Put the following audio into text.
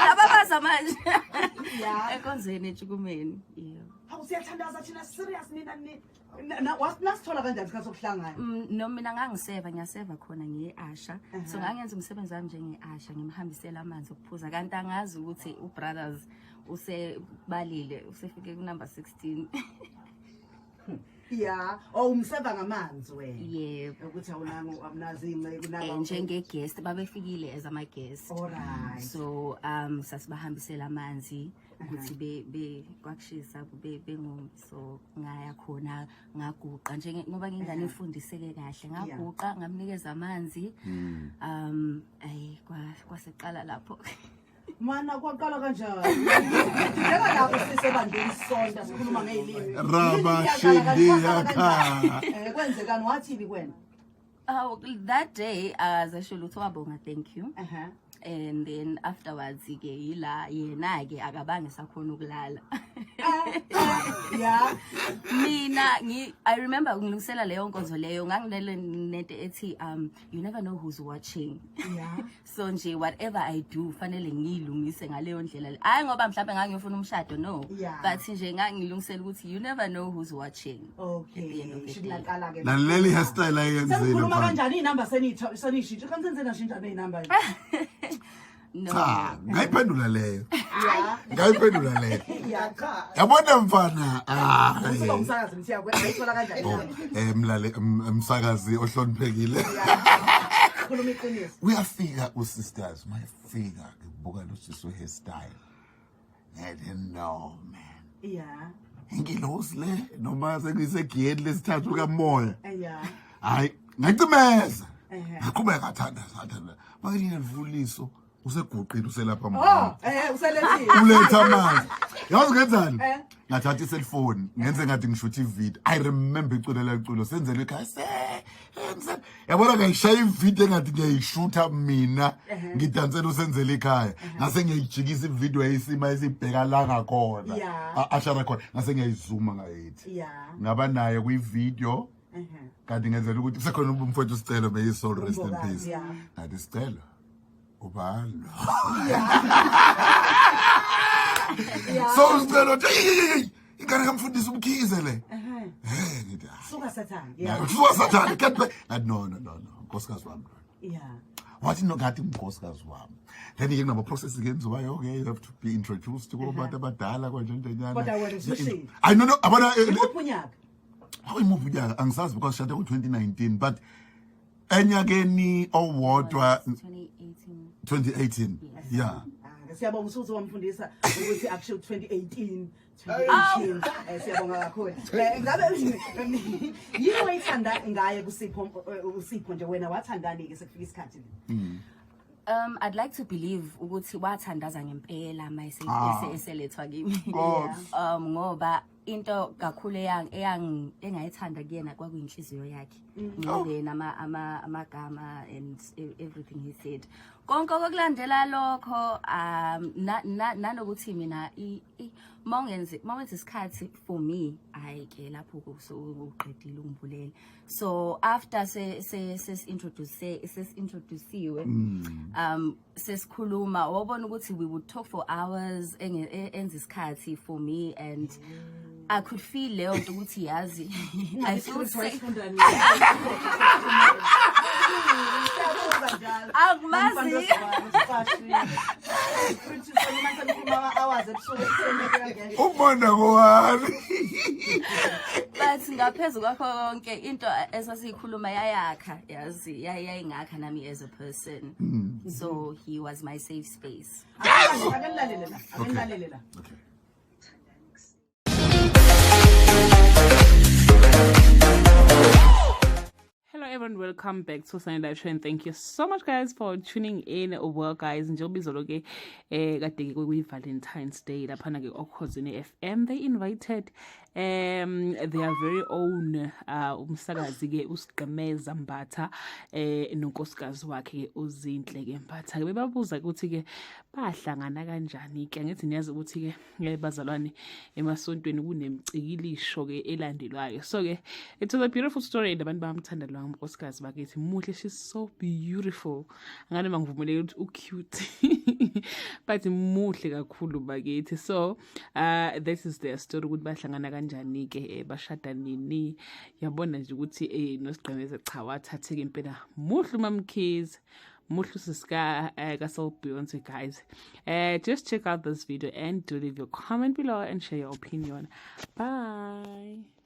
Lababaza manje. Yeah. Ekonzeni ejukumeni. Yeah. Hawu siyathandaza thina serious nina nasithola kanjani isikhathi sokuhlangana? No mina ngiyaseva khona ngeAsha. So ngangenza umsebenzi wami njengeAsha ngimhambisela amanzi okuphuza kanti angazi ukuthi uBrothers usebalile usefike ku number 16. Yeah, umseva ngamanzi wena. Yebo. Ukuthi awunango abunazime kunaba njenge guest babefikile as ama guest. Alright. So sasibahambisela amanzi ukuthi be kwakushisa so ngaya khona ngaguqa ngoba ngingane ifundiseke kahle ngaguqa ngamnikeza amanzi kwaseqala lapho. Mana kwaqala kanjani? Njeka lapho sisebandeni sonke sikhuluma ngeilimi. Raba shindi yakha. Kwenzekani wathini kwena? That day azasho lutho wabonga thank you. And then afterwards ke yila yena ke akabange sakhona ukulala. Yeah. Mina I remember ngilungisela leyo nkonzo leyo ngangilele nento ethi you never know who's watching. Yeah. So nje whatever I do fanele ngilungise ngaleyo ndlela. Hayi ngoba mhlawumbe ngangifuna umshado no. But nje ngangilungisela ukuthi you never know who's watching. Okay. Shilakala ke. Naleli hairstyle ayenzile. Sikhuluma kanjani inamba senishintsha kanisenzela shintsha inamba. No. Cha, ngayiphendula leyo. Yeah. Ngayiphendula leyo. Yeah, cha. Yabona mfana, Umsakazi mthiya kwayithola kanjani? Mlale umsakazi ohloniphekile. Khuluma iqiniso. Uyafika usisters, mayifika ngibuka lo siso hairstyle. I didn't know, man. Yeah. Ingilosi le noma sengisegiyeni lesithathu kamoya. Yeah. Hayi, ngicimeza. Ngaqhubeka ngathanda. Makini ngivuliso useguqile uselapha mama. Uselethile. Uletha amanzi. Yazi ngenzani? Ngathatha iselfone, ngenze ngathi ngishutha ivideo. I remember iculo senzele ekhaya. Yabona ngayishaya ivideo engathi ngiyayishutha mina, ngidansela usenzele ekhaya. Ngase ngiyijikisa ivideo eyisima esibheka la ngakhona. Ashara khona. Ngase ngiyayizuma ngayithi. Yeah. Ngaba nayo kwivideo. Kanti ngenzela ukuthi kusekhona umfowethu Sicelo may his soul rest in peace. Ngathi Sicelo ubalo. So Sicelo ingane kamfundisa umkhize le. Ngithi Suka Sathane. Yeah. Suka Sathane get back. No. Nkosikazi wami. Yeah. Wathi ngathi umnkosikazi wami. Then yeke ngaba process igenziwa okay you have to be introduced to abantu abadala kwanjenjanyana. Kodwa wena usushilo. I know abana Unyaka. How move unyaka angisazi because shade ku 2019 but enyakeni owodwa 2018 yeah siyabonga usuthi wamfundisa ukuthi actually 2018 siyabonga kakhulu ngabe yini wayithanda ngaye kusipho nje wena wathandani ke sekufika isikhathi I'd like to believe ukuthi wathandaza ngempela mayise eselethwa kimi. Ngoba into kakhulu engayithanda kuyena kwakuyinhliziyo yakhe. Ngeke amagama and everything he said. Konke okulandela lokho nanokuthi mina mawuyenze isikhathi for me ayike lapho uqedile ungivulele. So after introduciwe sesikhuluma wabona ukuthi we would talk for hours enze isikhathi for me and I could feel leyo nto ukuthi yazi I feel safe. Ubona ngowani. But ngaphezu kwakho konke into esasikhuluma yayakha yazi yayingakha nami as a person. So he was my safe space. Okay. Hello everyone, welcome back to Sunny Live Show and thank you so much guys for tuning in. Well guys, njengoba izolo ke kade ke kwi Valentine's Day lapha ke Okhosini FM they invited their very own umsakazi ke uSigqemeza Mbatha nonkosikazi wakhe ke uZinhle ke Mbatha ke bebabuza ukuthi ke bahlangana kanjani ke ngithi niyazi ukuthi ke bazalwane emasontweni kunemcikilisho ke elandelwayo. So ke it was a beautiful story and abantu bamthanda lo unkosikazi bakithi muhle, she's so beautiful ngane mangivumeleke ukuthi cute but muhle kakhulu bakithi. So this is their story ukuthi bahlangana kanjani ke bashada nini. Yabona nje ukuthi noSigqemeza cha wathathe ke impela muhle uMamkhize, muhle usika kaSoul Beyonce guys. Just check out this video and do leave your comment below and share your opinion. Bye.